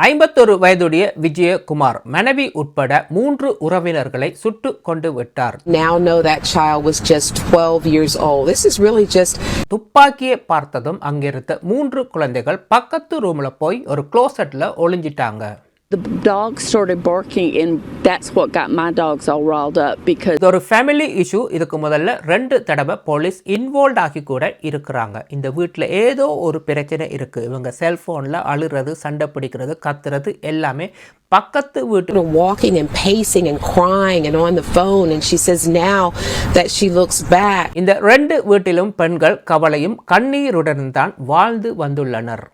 51 வயதுடைய விஜயகுமார் மனைவி உட்பட 3 உறவினர்களை சுட்டு கொண்டு விட்டார். Now know that child was just 12 years old. This is really just துப்பாக்கியை பார்த்ததும் அங்கிருந்த 3 குழந்தைகள் பக்கத்து ரூம்ல போய் ஒரு க்ளோசெட்ல ஒளிஞ்சிட்டாங்க. The dog started barking and that's what got my dogs all riled up because இது ஒரு ஃபேமிலி இஷ்யூ. இதுக்கு முதல்ல 2 தடவை போலீஸ் இன்வால்வ் ஆகி கூட இருக்கிறாங்க. இந்த வீட்டில் ஏதோ ஒரு பிரச்சனை இருக்கு. இவங்க செல்போன்ல அழுறது, சண்டை பிடிக்கிறது, கத்துறது எல்லாமே பக்கத்து வீட்டு walking and pacing and crying and on the phone, and she says now that she looks back. இந்த 2 வீட்டிலும் பெண்கள் கவலையும் கண்ணீருடன் தான் வாழ்ந்து வந்துள்ளனர்.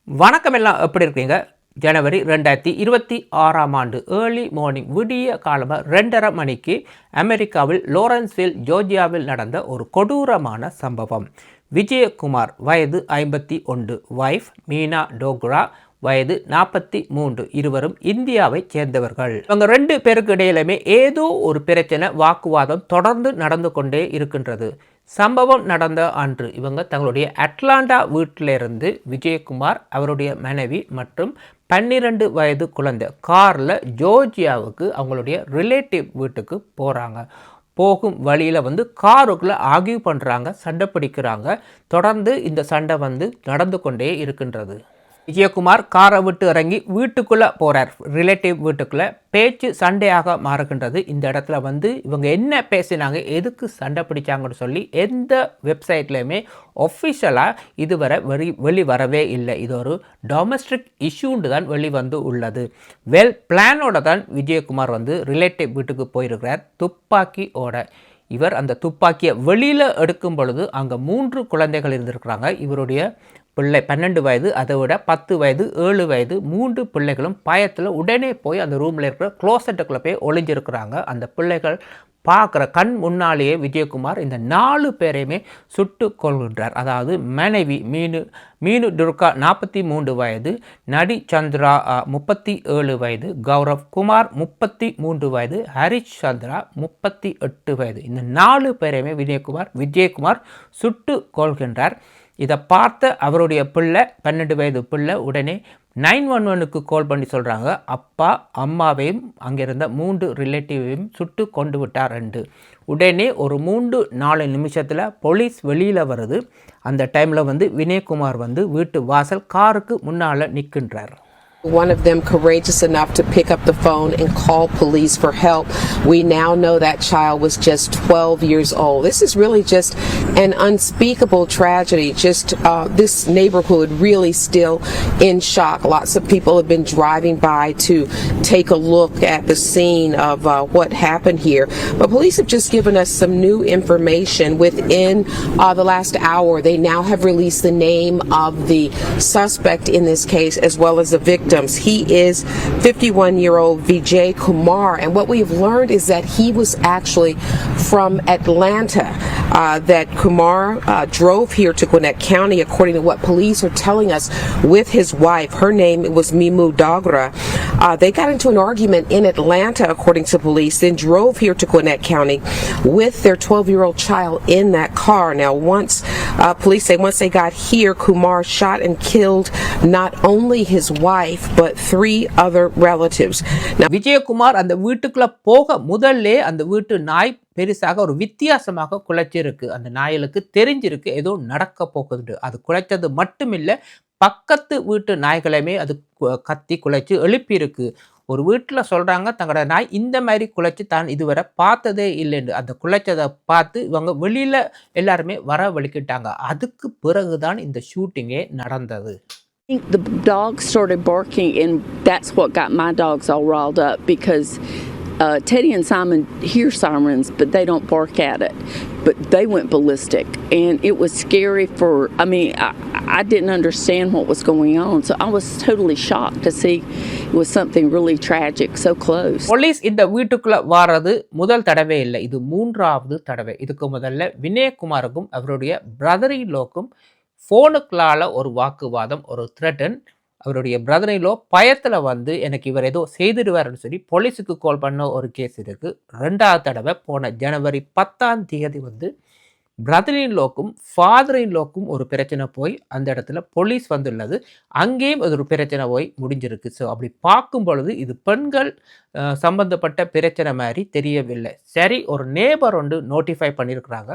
வணக்கம், எல்லாம் எப்படி இருக்கீங்க? ஜனவரி 2026 ஏர்லி மார்னிங் விடிய காலமாக 2:30 மணிக்கு அமெரிக்காவில் லோரன்ஸ்வில் ஜோர்ஜியாவில் நடந்த ஒரு கொடூரமான சம்பவம். விஜயகுமார் வயது 51, வைஃப் மீனா டோக்ரா வயது 43, இருவரும் இந்தியாவை சேர்ந்தவர்கள். இவங்க 2 பேருக்கு இடையிலுமே ஏதோ ஒரு பிரச்சனை, வாக்குவாதம் தொடர்ந்து நடந்து கொண்டே இருக்கின்றது. சம்பவம் நடந்த அன்று இவங்க தங்களுடைய அட்லாண்டா வீட்டிலிருந்து விஜயகுமார், அவருடைய மனைவி மற்றும் 12 வயது குழந்தை காரில் ஜோர்ஜியாவுக்கு அவங்களுடைய ரிலேட்டிவ் வீட்டுக்கு போகிறாங்க. போகும் வழியில் காருக்குள்ளே ஆர்கியூ பண்ணுறாங்க, சண்டை பிடிக்கிறாங்க. தொடர்ந்து இந்த சண்டை நடந்து கொண்டே இருக்கின்றது. விஜயகுமார் காரை விட்டு இறங்கி வீட்டுக்குள்ளே போகிறார், ரிலேட்டிவ் வீட்டுக்குள்ளே. பேச்சு சண்டையாக மாறுகின்றது. இந்த இடத்துல இவங்க என்ன பேசினாங்க, எதுக்கு சண்டை பிடிச்சாங்கன்னு சொல்லி எந்த வெப்சைட்லையுமே ஒஃபிஷியலாக இதுவரை வெளிவரவே இல்லை. இது ஒரு டொமஸ்டிக் இஷ்யூன்னு தான் உள்ளது. வெல் பிளானோட தான் விஜயகுமார் ரிலேட்டிவ் வீட்டுக்கு போயிருக்கிறார், துப்பாக்கியோட. இவர் அந்த துப்பாக்கியை வெளியில் எடுக்கும் பொழுது அங்கே 3 குழந்தைகள் இருந்திருக்கிறாங்க. இவருடைய பிள்ளை 12 வயது, அதை விட 10 வயது, 7 வயது, 3 பிள்ளைகளும் பயத்தில் உடனே போய் அந்த ரூமில் இருக்கிற க்ளோசெட்டுக்குள்ளே போய் ஒளிஞ்சிருக்கிறாங்க. அந்த பிள்ளைகள் பார்க்குற கண் முன்னாலேயே விஜயகுமார் இந்த 4 பேரையுமே சுட்டு கொள்கின்றார். அதாவது மனைவி மீனு துர்கா 43 வயது, நடி சந்திரா 37 வயது, கௌரவ் குமார் 33 வயது, ஹரிஷ் சந்திரா 38 வயது. இந்த 4 பேரையுமே விஜயகுமார் சுட்டு கொள்கின்றார். இதை பார்த்த அவருடைய பிள்ளை 12 வயது பிள்ளை உடனே 911க்கு கால் பண்ணி சொல்கிறாங்க, அப்பா அம்மாவையும் அங்கிருந்த 3 ரிலேட்டிவையும் சுட்டு கொண்டு விட்டார் என்று. உடனே ஒரு 3-4 நிமிஷத்தில் போலீஸ் வெளியில் வருது. அந்த டைமில் வினயகுமார் வீட்டு வாசல் காருக்கு முன்னால் நிற்கின்றார். One of them courageous enough to pick up the phone and call police for help. We now know that child was just 12 years old. This is really just an unspeakable tragedy. This neighborhood really still in shock. Lots of people have been driving by to take a look at the scene of what happened here. But police have just given us some new information within the last hour. They now have released the name of the suspect in this case as well as the victim. He is 51-year-old Vijay Kumar, and what we have learned is that he was actually from Atlanta. That Kumar drove here to Gwinnett County, according to what police are telling us, with his wife. Her name was Mimu Dogra. They got into an argument in Atlanta, according to police, then drove here to Gwinnett County with their 12-year-old child in that car. Now, police say once they got here, Kumar shot and killed not only his wife but 3 other relatives. Now, Vijayakumar அந்த வீட்டுக்குள்ள போக முதல்ல அந்த வீட்டு நாய் பெருசாக ஒரு வித்தியாசமாக குலைச்சிருக்கு. அந்த நாய்களுக்கு தெரிஞ்சிருக்கு ஏதோ நடக்க போகுது. அது குலைச்சது மட்டுமில்லை, பக்கத்து வீட்டு நாய்களையுமே அது கத்தி குலைச்சி எழுப்பியிருக்கு. ஒரு வீட்டில் சொல்கிறாங்க, தங்களோட நாய் இந்த மாதிரி குலைச்சி தான் இதுவரை பார்த்ததே இல்லைன்னு. அந்த குலைச்சதை பார்த்து இவங்க வெளியில் எல்லாருமே வரவழிக்கிட்டாங்க. அதுக்கு பிறகுதான் இந்த ஷூட்டிங்கே நடந்தது. the dog started barking and that's what got my dogs all riled up because Teddy and Simon hear sirens but they don't bark at it, but they went ballistic and it was scary I didn't understand what was going on, so I was totally shocked to see it was something really tragic so close. Police இந்த வீட்டுக்குள்ள வாரது முதல் தடவை இல்லை, இது 3வது தடவை. இதுக்கு முதல்ல வினயகுமாருக்கும் அவருடைய பிரதர்-இன்-லாவுக்கும் ஃபோனுக்குள்ளால ஒரு வாக்குவாதம், ஒரு த்ரெட்டன். அவருடைய பிரதர்-இன்-லா பயத்தில் எனக்கு இவர் ஏதோ செய்திடுவார்னு சொல்லி போலீஸுக்கு கால் பண்ண ஒரு கேஸ் இருக்குது. 2வது தடவை போன ஜனவரி 10ஆம் தேதி பிரதர் இன் லோக்கும் ஃபாதர் இன் லோக்கும் ஒரு பிரச்சனை போய் அந்த இடத்துல போலீஸ் வந்துள்ளது. அங்கேயும் அது ஒரு பிரச்சனை போய் முடிஞ்சிருக்கு. ஸோ அப்படி பார்க்கும் பொழுது இது பெண்கள் சம்பந்தப்பட்ட பிரச்சனை மாதிரி தெரியவில்லை. சரி, ஒரு நேபர் ஒன்று நோட்டிஃபை பண்ணியிருக்கிறாங்க.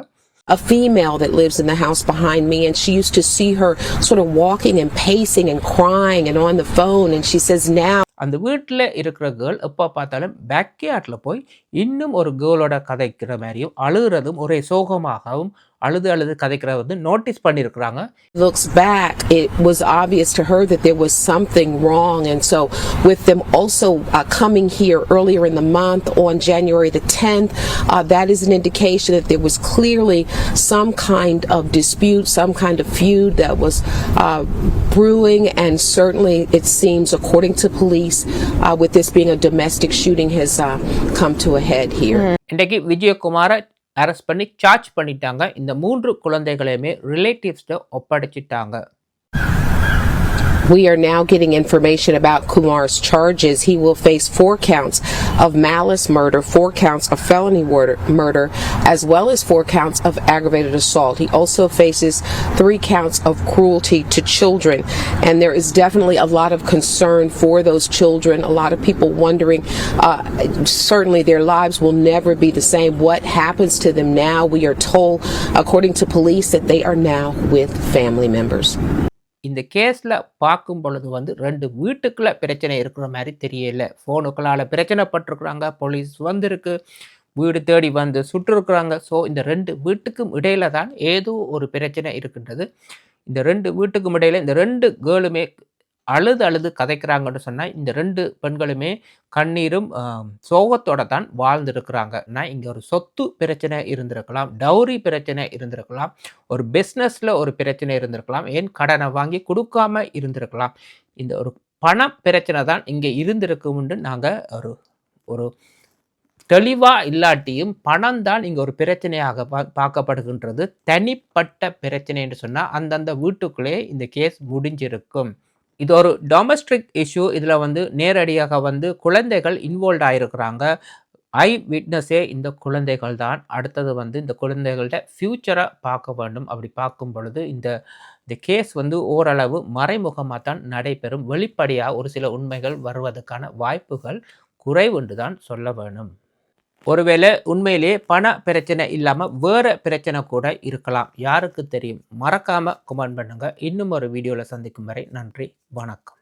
A female that lives in the house behind me, and she used to see her sort of walking and pacing and crying and on the phone, and she says now அந்த வீட்டில் இருக்கிற girl எப்போ பார்த்தாலும் பேக்யார்டில் போய் இன்னும் ஒரு கேர்ளோட கதைக்கிற மாதிரியும் அழுகிறதும் ஒரே சோகமாகவும் அழுது கதைக்கிறத வந்து நோட்டீஸ் பண்ணியிருக்கிறாங்க. Looks back, it was obvious to her that there was something wrong, and so with them also coming here earlier in the month on January the 10th, that is an indication that there was clearly some kind of dispute, some kind of feud that was brewing, and certainly it seems, according to police, with this being a domestic shooting, has come to a head here. இன்றைக்கு விஜயகுமாரை arrest பண்ணி charge பண்ணிட்டாங்க. இந்த 3 குழந்தைகளையுமே ரிலேட்டிவ்ஸ்ட ஒப்படைச்சிட்டாங்க. We are now getting information about Kumar's charges. He will face 4 counts of malice murder, 4 counts of felony murder, as well as 4 counts of aggravated assault. He also faces 3 counts of cruelty to children. And there is definitely a lot of concern for those children. A lot of people wondering, certainly their lives will never be the same. What happens to them now? We are told, according to police, that they are now with family members. இந்த கேஸில் பார்க்கும் பொழுது வந்து 2 வீட்டுக்குள்ள பிரச்சனை இருக்கிற மாதிரி தெரியல. ஃபோனுக்களால் பிரச்சனைப்பட்டிருக்கிறாங்க, போலீஸ் வந்திருக்கு, வீடு தேடி வந்து சுட்டுருக்குறாங்க. ஸோ இந்த 2 வீட்டுக்கும் இடையில தான் ஏதோ ஒரு பிரச்சனை இருக்கின்றது. இந்த 2 வீட்டுக்கும் இடையில இந்த 2 கேர்ளுமே அழுது கதைக்கிறாங்கன்னு சொன்னால் இந்த 2 பெண்களுமே கண்ணீரும் சோகத்தோட தான் வாழ்ந்துருக்கிறாங்க. நான் இங்கே ஒரு சொத்து பிரச்சனை இருந்திருக்கலாம், டவுரி பிரச்சனை இருந்திருக்கலாம், ஒரு பிஸ்னஸில் ஒரு பிரச்சனை இருந்திருக்கலாம், ஏன் கடனை வாங்கி கொடுக்காம இருந்திருக்கலாம். இந்த ஒரு பண பிரச்சனை தான் இங்கே இருந்திருக்கும்னு நாங்கள் ஒரு தெளிவாக இல்லாட்டியும் பணம் தான் இங்கே ஒரு பிரச்சனையாக பார்க்கப்படுகின்றது. தனிப்பட்ட பிரச்சனைன்னு சொன்னால் அந்தந்த வீட்டுக்குள்ளே இந்த கேஸ் முடிஞ்சிருக்கும். இது ஒரு டொமஸ்டிக் இஷ்யூ. இதில் வந்து நேரடியாக வந்து குழந்தைகள் இன்வால்வ் ஆகிருக்கிறாங்க. ஐ விட்னஸே இந்த குழந்தைகள் தான். அடுத்தது வந்து இந்த குழந்தைகள்கிட்ட ஃப்யூச்சரை பார்க்க வேண்டும். அப்படி பார்க்கும் பொழுது இந்த கேஸ் வந்து ஓரளவு மறைமுகமாக தான் நடைபெறும். வெளிப்படையாக ஒரு சில உண்மைகள் வருவதற்கான வாய்ப்புகள் குறைவுண்டு தான் சொல்ல வேணும். ஒருவேளை உண்மையிலேயே பண பிரச்சனை இல்லாமல் வேறு பிரச்சனை கூட இருக்கலாம், யாருக்கு தெரியும். மறக்காமல் கமெண்ட் பண்ணுங்கள். இன்னும் ஒரு வீடியோவில் சந்திக்கும் வரை நன்றி, வணக்கம்.